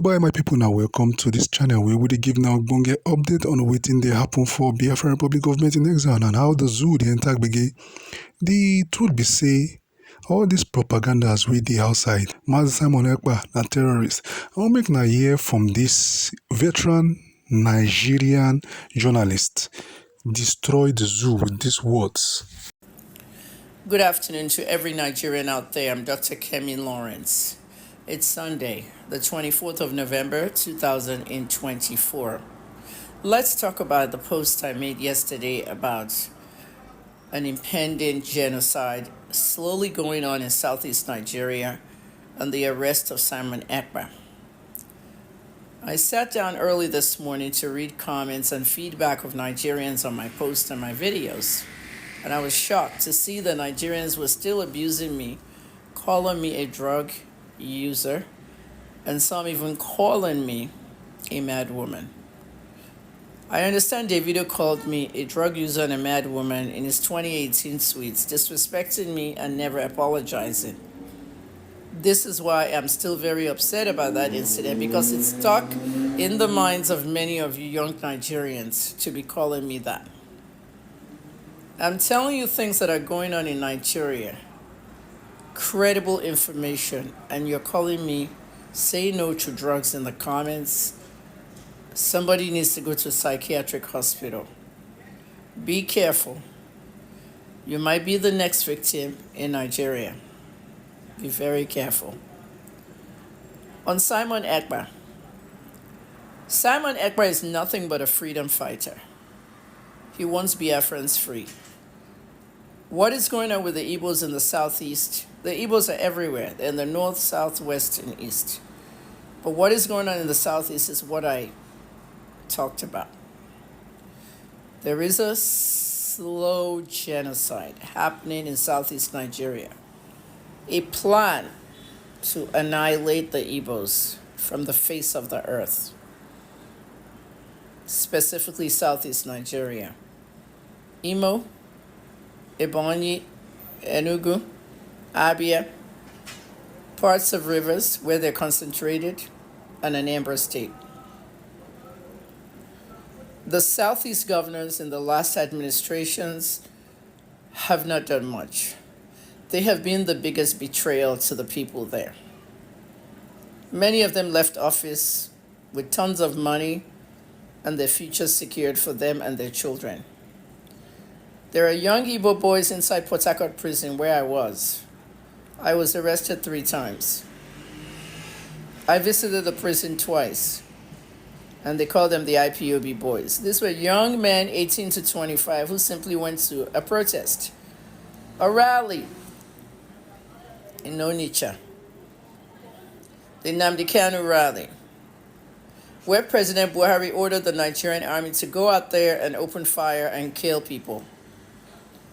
Goodbye my people, now welcome to this channel where we dey give now ogbonge update on wetin dey happen for Biafra Republic government in exile and how the zoo dey enter gbege. The truth be say, all these propagandas wey dey outside, Mazi Simon Ekpa na terrorist. I wan make na hear from this veteran Nigerian journalist destroy the zoo with these words. Good afternoon to every Nigerian out there. I'm Dr. Kemi Lawrence. It's Sunday, the 24th of November, 2024. Let's talk about the post I made yesterday about an impending genocide slowly going on in southeast Nigeria and the arrest of Simon Ekpa. I sat down early this morning to read comments and feedback of Nigerians on my posts and my videos. And I was shocked to see that Nigerians were still abusing me, calling me a drug user, and some even calling me a mad woman. I understand Davido called me a drug user and a mad woman in his 2018 tweets, disrespecting me and never apologizing. This is why I'm still very upset about that incident, because it's stuck in the minds of many of you young Nigerians to be calling me that. I'm telling you things that are going on in Nigeria, credible information, and you're calling me say no to drugs in the comments. Somebody needs to go to a psychiatric hospital. Be careful. You might be the next victim in Nigeria. Be very careful. On Simon Ekpa. Simon Ekpa is nothing but a freedom fighter. He wants Biafrans free. What is going on with the Igbos in the southeast? The Igbos are everywhere. They're in the north, south, west, and east. But what is going on in the southeast is what I talked about. There is a slow genocide happening in southeast Nigeria. A plan to annihilate the Igbos from the face of the earth, specifically southeast Nigeria. Imo, Ebonyi, Enugu, Abia, parts of rivers where they're concentrated, and Anambra State. The southeast governors in the last administrations have not done much. They have been the biggest betrayal to the people there. Many of them left office with tons of money and their future secured for them and their children. There are young Igbo boys inside Port Harcourt prison where I was. I was arrested 3 times. I visited the prison twice, and they call them the IPOB boys. These were young men, 18 to 25, who simply went to a protest, a rally in Onitsha, the Nnamdi Kanu rally, where President Buhari ordered the Nigerian army to go out there and open fire and kill people.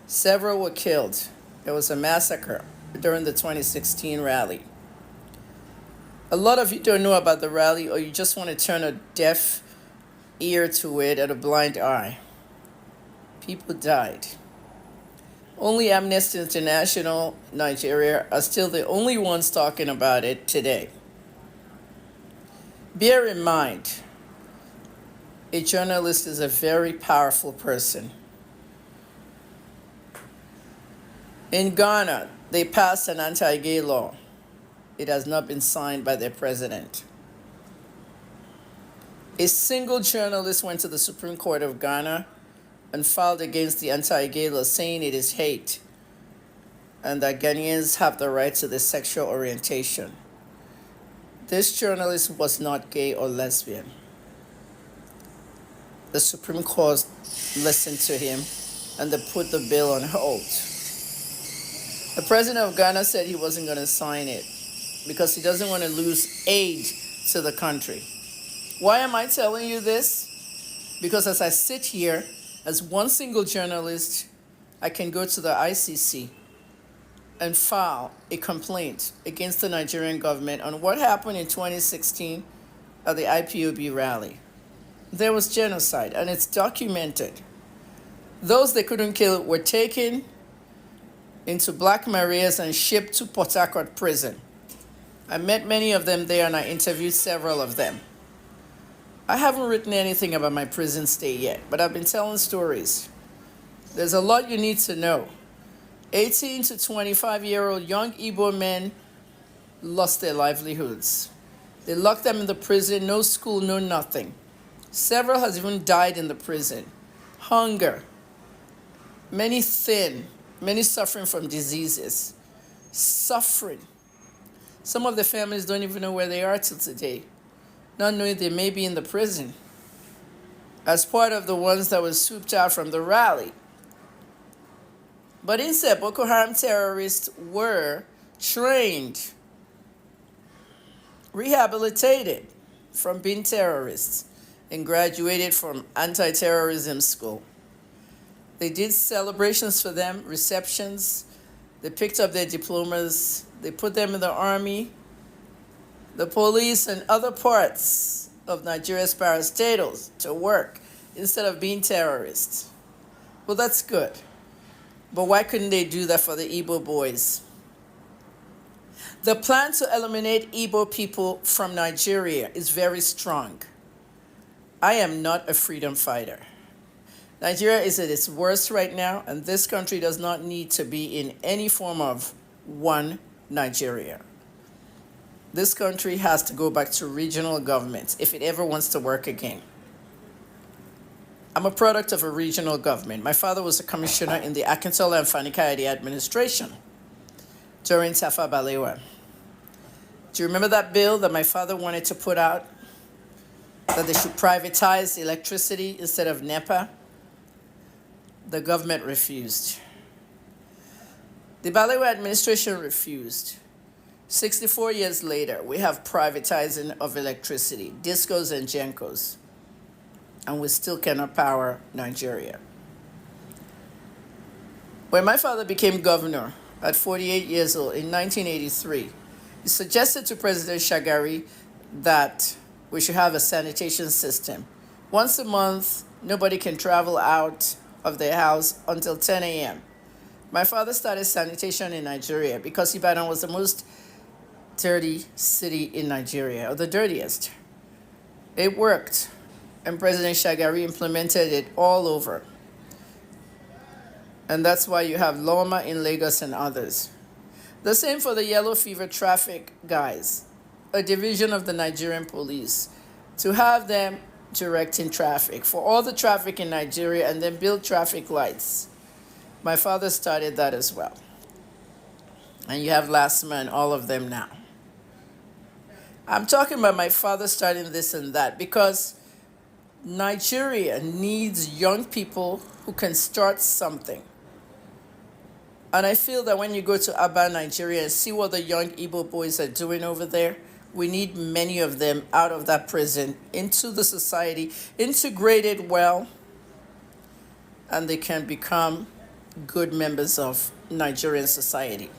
Several were killed. There was a massacre during the 2016 rally. A lot of you don't know about the rally, or you just want to turn a deaf ear to it and a blind eye. People died. Only Amnesty International Nigeria are still the only ones talking about it today. Bear in mind, a journalist is a very powerful person. In Ghana, they passed an anti-gay law. It has not been signed by their president. A single journalist went to the Supreme Court of Ghana and filed against the anti-gay law, saying it is hate and that Ghanaians have the right to their sexual orientation. This journalist was not gay or lesbian. The Supreme Court listened to him and they put the bill on hold. The president of Ghana said he wasn't going to sign it because he doesn't want to lose aid to the country. Why am I telling you this? Because as I sit here as one single journalist, I can go to the ICC and file a complaint against the Nigerian government on what happened in 2016 at the IPOB rally. There was genocide, and it's documented. Those they couldn't kill were taken into Black Marias and shipped to Port Harcourt prison. I met many of them there and I interviewed several of them. I haven't written anything about my prison stay yet, but I've been telling stories. There's a lot you need to know. 18 to 25-year-old young Igbo men lost their livelihoods. They locked them in the prison, no school, no nothing. Several has even died in the prison. Hunger, many thin, many suffering from diseases. Suffering. Some of the families don't even know where they are till today, not knowing they may be in the prison as part of the ones that were swooped out from the rally. But instead, Boko Haram terrorists were trained, rehabilitated from being terrorists, and graduated from anti-terrorism school. They did celebrations for them, receptions. They picked up their diplomas. They put them in the army, the police, and other parts of Nigeria's parastatals to work instead of being terrorists. Well, that's good. But why couldn't they do that for the Igbo boys? The plan to eliminate Igbo people from Nigeria is very strong. I am not a freedom fighter. Nigeria is at its worst right now, and this country does not need to be in any form of one Nigeria. This country has to go back to regional governments if it ever wants to work again. I'm a product of a regional government. My father was a commissioner in the Akintola and Fani Kayode administration during Tafawa Balewa. Do you remember that bill that my father wanted to put out? That they should privatize electricity instead of NEPA? The government refused. The Balewa administration refused. 64 years later, we have privatizing of electricity, discos and gencos, and we still cannot power Nigeria. When my father became governor at 48 years old in 1983, he suggested to President Shagari that we should have a sanitation system. Once a month, nobody can travel out of their house until 10 a.m. My father started sanitation in Nigeria because Ibadan was the most dirty city in Nigeria, or the dirtiest. It worked, and President Shagari implemented it all over. And that's why you have Loma in Lagos and others. The same for the yellow fever traffic guys, a division of the Nigerian police, to have them directing traffic for all the traffic in Nigeria and then build traffic lights. My father started that as well. And you have LASMA and all of them now. I'm talking about my father starting this and that because Nigeria needs young people who can start something. And I feel that when you go to Aba, Nigeria, and see what the young Igbo boys are doing over there, we need many of them out of that prison into the society, integrated well, and they can become good members of Nigerian society.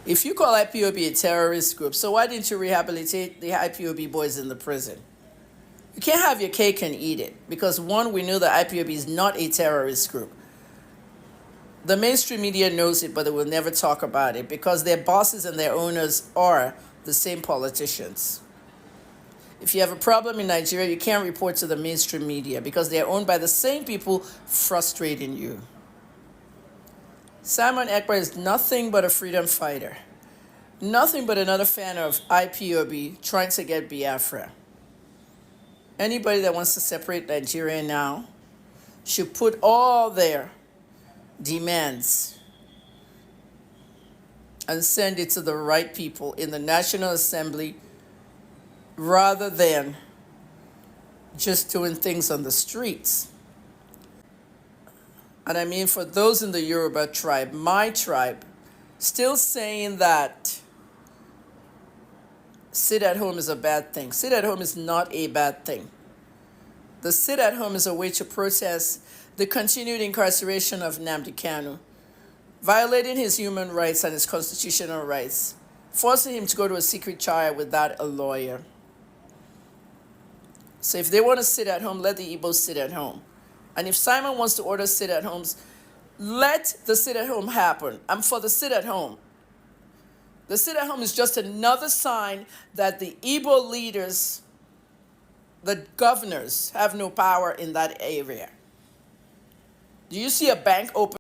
If you call IPOB a terrorist group, so why didn't you rehabilitate the IPOB boys in the prison? You can't have your cake and eat it because, one, we know that IPOB is not a terrorist group. The mainstream media knows it, but they will never talk about it because their bosses and their owners are the same politicians. If you have a problem in Nigeria, you can't report to the mainstream media because they're owned by the same people frustrating you. Simon Ekpa is nothing but a freedom fighter, nothing but another fan of IPOB trying to get Biafra. Anybody that wants to separate Nigeria now should put all their demands and send it to the right people in the National Assembly rather than just doing things on the streets. And I mean, for those in the Yoruba tribe, my tribe, still saying that sit at home is a bad thing. Sit at home is not a bad thing. The sit at home is a way to protest the continued incarceration of Nnamdi Kanu, violating his human rights and his constitutional rights, forcing him to go to a secret trial without a lawyer. So if they want to sit at home, let the Igbos sit at home. And if Simon wants to order sit at homes, let the sit at home happen. I'm for the sit at home. The sit-at-home is just another sign that the Igbo leaders, the governors, have no power in that area. Do you see a bank open